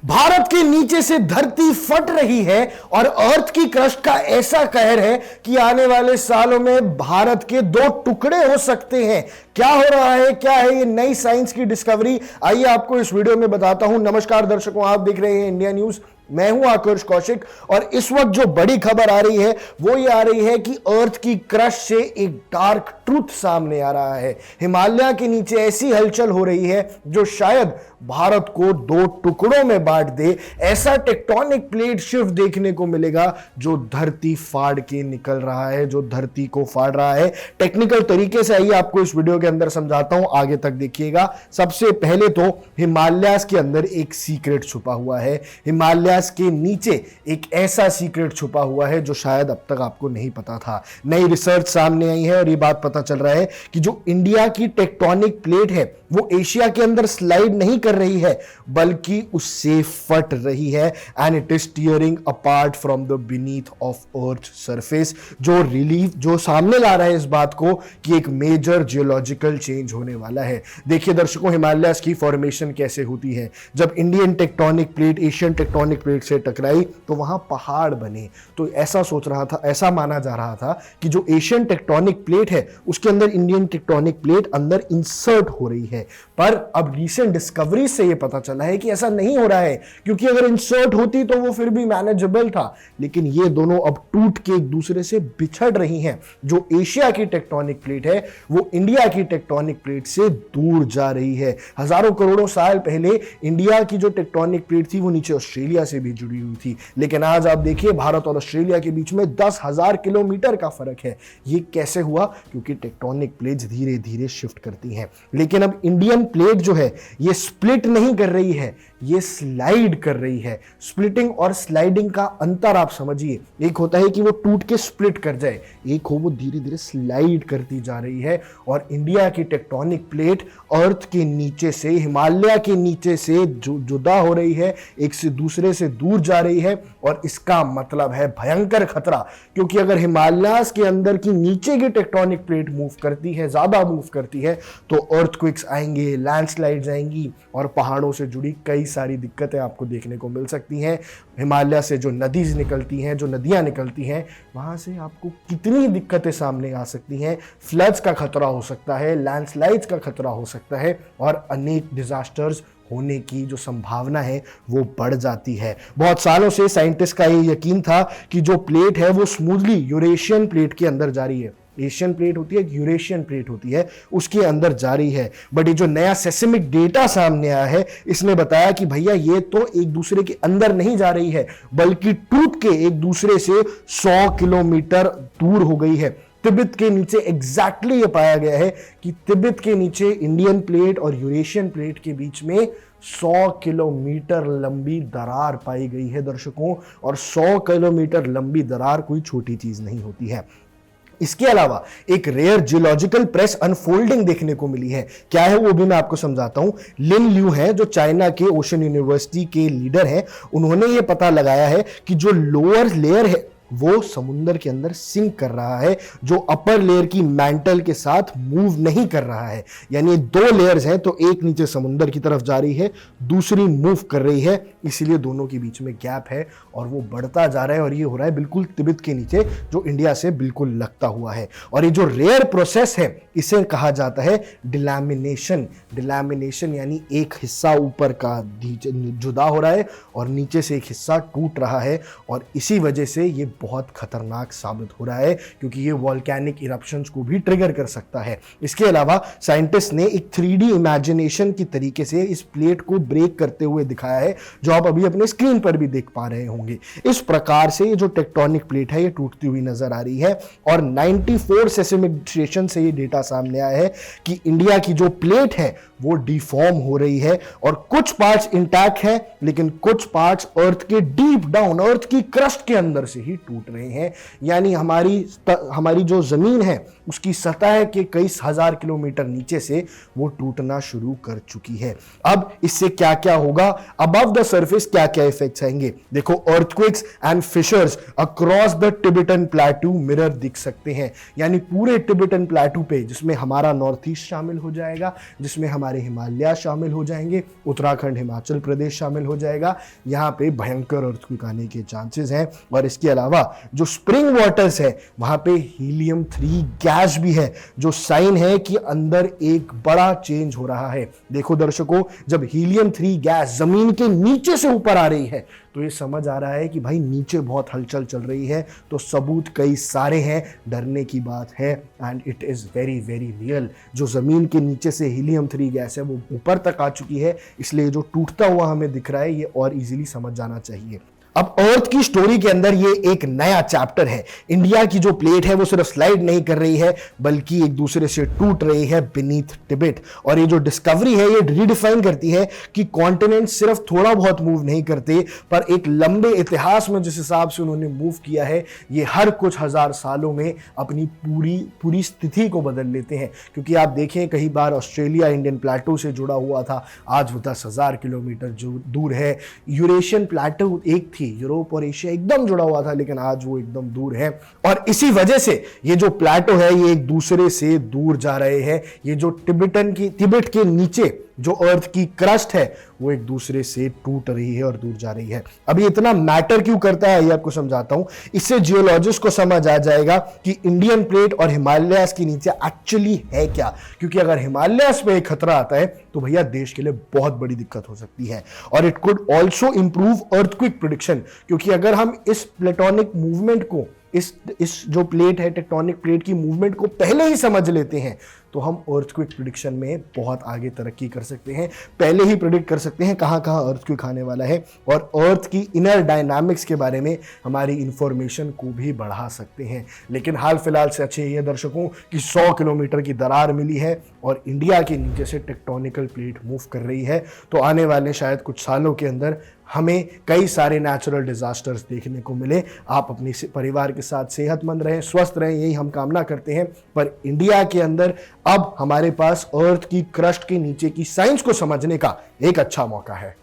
भारत के नीचे से धरती फट रही है और अर्थ की क्रस्ट का ऐसा कहर है कि आने वाले सालों में भारत के दो टुकड़े हो सकते हैं। क्या हो रहा है, क्या है ये नई साइंस की डिस्कवरी, आइए आपको इस वीडियो में बताता हूं। नमस्कार दर्शकों, आप देख रहे हैं इंडिया न्यूज। मैं हूं आकर्ष कौशिक और इस वक्त जो बड़ी खबर आ रही है वो ये आ रही है कि अर्थ की क्रस्ट से एक डार्क ट्रूथ सामने आ रहा है। हिमालय के नीचे ऐसी हलचल हो रही है जो शायद भारत को दो टुकड़ों में बांट दे। ऐसा टेक्टोनिक प्लेट शिफ्ट देखने को मिलेगा जो धरती फाड़ के निकल रहा है, जो धरती को फाड़ रहा है। टेक्निकल तरीके से आइए आपको इस वीडियो के अंदर समझाता हूं, आगे तक देखिएगा। सबसे पहले तो हिमालयास के अंदर एक सीक्रेट छुपा हुआ है। हिमालय के नीचे एक ऐसा सीक्रेट छुपा हुआ है जो शायद अब तक आपको नहीं पता था। नई रिसर्च सामने आई है और ये बात पता चल रहा है कि जो इंडिया की टेक्टोनिक प्लेट है वो एशिया के अंदर स्लाइड नहीं कर रही है बल्कि उससे फट रही है। And it is tearing apart from the beneath of earth surface, जो रिलीफ जो सामने ला रहा है इस बात को कि एक मेजर जियोलॉजिकल चेंज होने वाला है। देखिए दर्शकों, हिमालयास की फॉर्मेशन कैसे होती है। जब Indian tectonic plate Asian tectonic plate से टकराई तो वहां पहाड़ बने। तो ऐसा सोच रहा था, ऐसा माना जा रहा था कि जो एशियन टेक्टोनिक प्लेट है उसके अंदर इंडियन टेक्टोनिक प्लेट अंदर इंसर्ट हो रही है। पर अब रिसेंट डिस्कवरी से यह पता चला है कि ऐसा नहीं हो रहा है, क्योंकि अगर इंसर्ट होती तो वो फिर भी मैनेजेबल था, लेकिन ये दोनों अब टूट के एक दूसरे से बिछड़ रही हैं। जो एशिया की टेक्टोनिक प्लेट है वो इंडिया की टेक्टोनिक प्लेट से दूर जा रही है। हजारों करोड़ों साल पहले इंडिया की जो टेक्टोनिक प्लेट थी वो नीचे ऑस्ट्रेलिया से भी जुड़ी हुई थी, लेकिन आज आप देखिए भारत और ऑस्ट्रेलिया के बीच में 10,000 किलोमीटर का फर्क है। ये कैसे हुआ? क्योंकि टेक्टोनिक प्लेट्स धीरे धीरे शिफ्ट करती हैं। लेकिन अब इंडियन प्लेट जो है ये स्प्लिट नहीं कर रही है, ये स्लाइड कर रही है। स्प्लिटिंग और स्लाइडिंग का अंतर आप समझिए। एक होता है कि वो टूट के स्प्लिट कर जाए, एक हो वो धीरे धीरे स्लाइड करती जा रही है। और इंडिया की टेक्टोनिक प्लेट अर्थ के नीचे से, हिमालय के नीचे से जुदा हो रही है, एक से दूसरे से दूर जा रही है। और इसका मतलब है भयंकर खतरा, क्योंकि अगर हिमालयास के अंदर की नीचे की टेक्टोनिक प्लेट मूव करती है, ज्यादा मूव करती है, तो अर्थक्वेक्स आएंगे, लैंडस्लाइड्स आएंगी और पहाड़ों से जुड़ी कई सारी दिक्कतें आपको देखने को मिल सकती हैं। हिमालय से जो नदीज निकलती हैं, जो नदियां निकलती हैं, वहां से आपको कितनी दिक्कतें सामने आ सकती हैं। फ्लड्स का खतरा हो सकता है, लैंडस्लाइड्स का खतरा हो सकता है और अनेक डिजास्टर्स होने की जो संभावना है वो बढ़ जाती है। बहुत सालों से साइंटिस्ट का ये यकीन था कि जो प्लेट है वो स्मूथली यूरेशियन प्लेट के अंदर जा रही है। एशियन प्लेट होती है, यूरेशियन प्लेट होती है, उसके अंदर जा रही है। बट ये जो नया सेस्मिक डेटा सामने आया है इसने बताया कि भैया ये तो एक दूसरे के अंदर नहीं जा रही है बल्कि टूट के एक दूसरे से 100 किलोमीटर दूर हो गई है। तिब्बत के नीचे एग्जैक्टली ये पाया गया है कि तिब्बत के नीचे इंडियन प्लेट और यूरेशियन प्लेट के बीच में 100 किलोमीटर लंबी दरार पाई गई है दर्शकों। और 100 किलोमीटर लंबी दरार कोई छोटी चीज नहीं होती है। इसके अलावा एक रेयर जियोलॉजिकल प्रेस अनफोल्डिंग देखने को मिली है। क्या है वो भी मैं आपको समझाता हूं। लिन ल्यू है जो चाइना के ओशन यूनिवर्सिटी के लीडर हैं, उन्होंने ये पता लगाया है कि जो लोअर लेयर है वो समुद्र के अंदर सिंक कर रहा है, जो अपर लेयर की मैंटल के साथ मूव नहीं कर रहा है। यानी दो लेयर्स हैं, तो एक नीचे समुद्र की तरफ जा रही है, दूसरी मूव कर रही है, इसीलिए दोनों के बीच में गैप है और वो बढ़ता जा रहा है। और ये हो रहा है बिल्कुल तिब्बत के नीचे, जो इंडिया से बिल्कुल लगता हुआ है। और ये जो रेयर प्रोसेस है इसे कहा जाता है डिलैमिनेशन। डिलैमिनेशन यानी एक हिस्सा ऊपर का जुदा हो रहा है और नीचे से एक हिस्सा टूट रहा है, और इसी वजह से ये बहुत खतरनाक साबित हो रहा है, क्योंकि ये वॉल्केनिक इरप्शंस को भी ट्रिगर कर सकता है। इसके अलावा साइंटिस्ट ने एक 3D इमेजिनेशन की तरीके से इस प्लेट को ब्रेक करते हुए दिखाया है, जो आप अभी अपने स्क्रीन पर भी देख पा रहे होंगे। इस प्रकार से ये जो टेक्टोनिक प्लेट है ये टूटती हुई नजर आ रही है। और 94 सेस्मिक स्टेशन से ये डेटा सामने आया है कि इंडिया की जो प्लेट है वो डिफॉर्म हो रही है और कुछ पार्ट्स इंटैक्ट है, लेकिन कुछ पार्ट्स अर्थ के डीप डाउन, अर्थ की क्रस्ट के अंदर से ही टूट रहे हैं। यानी हमारी जो जमीन है उसकी सतह के कई हजार किलोमीटर नीचे से वो टूटना शुरू कर चुकी है। अब इससे क्या क्या होगा, अबव द सरफेस क्या क्या इफेक्ट्स आएंगे। देखो, earthquakes and fissures across the Tibetan plateau mirror दिख सकते हैं। यानी पूरे टिबेटन प्लेटू पे, जिसमें हमारा नॉर्थ ईस्ट शामिल हो जाएगा, जिसमें हमारे हिमालय शामिल हो जाएंगे, उत्तराखंड हिमाचल प्रदेश शामिल हो जाएगा, यहां पे भयंकर अर्थक्वेक आने के चांसेस हैं। और इसके अलावा जो स्प्रिंग वाटर्स है वहां पे हीलियम 3 गैस भी है, जो साइन है कि अंदर एक बड़ा चेंज हो रहा है। देखो दर्शकों, जब हीलियम 3 गैस जमीन के नीचे से ऊपर आ रही है तो ये समझ आ रहा है कि भाई नीचे बहुत हलचल चल रही है। तो सबूत कई सारे हैं, डरने की बात है, and it is very very real. जो जमीन के नीचे से हीलियम 3 गैस है वो ऊपर तक आ चुकी है, इसलिए जो टूटता हुआ हमें दिख रहा है ये और इजीली समझ जाना चाहिए। अब अर्थ की स्टोरी के अंदर ये एक नया चैप्टर है। इंडिया की जो प्लेट है वो सिर्फ स्लाइड नहीं कर रही है बल्कि एक दूसरे से टूट रही है बीनीथ टिबेट। और ये जो डिस्कवरी है ये रीडिफाइन करती है कि कॉन्टिनेंट सिर्फ थोड़ा बहुत मूव नहीं करते, पर एक लंबे इतिहास में जिस हिसाब से उन्होंने मूव किया है ये हर कुछ हजार सालों में अपनी पूरी स्थिति को बदल लेते हैं। क्योंकि आप देखें, कई बार ऑस्ट्रेलिया इंडियन प्लेटो से जुड़ा हुआ था, आज वो 10,000 किलोमीटर दूर है। यूरेशियन प्लेटो एक थी, यूरोप और एशिया एकदम जुड़ा हुआ था, लेकिन आज वो एकदम दूर है। और इसी वजह से ये जो प्लेटो है ये एक दूसरे से दूर जा रहे हैं। ये जो तिब्बत के नीचे जो अर्थ की क्रस्ट है वो एक दूसरे से टूट रही है और दूर जा रही है। अभी इतना मैटर क्यों करता है ये आपको समझाता हूं। इससे जियोलॉजिस्ट को समझ आ जाएगा कि इंडियन प्लेट और हिमालयास के नीचे एक्चुअली है क्या। क्योंकि अगर हिमालयास पे एक खतरा आता है तो भैया देश के लिए बहुत बड़ी दिक्कत हो सकती है। और it could also improve earthquake prediction, क्योंकि अगर हम इस प्लेटोनिक मूवमेंट को, इस जो प्लेट है, टेक्टोनिक प्लेट की मूवमेंट को पहले ही समझ लेते हैं तो हम अर्थक्वेक प्रेडिक्शन में बहुत आगे तरक्की कर सकते हैं। पहले ही प्रेडिक्ट कर सकते हैं कहां कहां अर्थक्वेक आने वाला है, और अर्थ की इनर डायनामिक्स के बारे में हमारी इंफॉर्मेशन को भी बढ़ा सकते हैं। लेकिन हाल फिलहाल से अच्छे ये दर्शकों कि 100 किलोमीटर की दरार मिली है और इंडिया के नीचे से टेक्टोनिकल प्लेट मूव कर रही है। तो आने वाले शायद कुछ सालों के अंदर हमें कई सारे नेचुरल डिजास्टर्स देखने को मिले। आप अपने परिवार के साथ सेहतमंद रहें, स्वस्थ रहें, यही हम कामना करते हैं। पर इंडिया के अंदर अब हमारे पास अर्थ की क्रस्ट के नीचे की साइंस को समझने का एक अच्छा मौका है।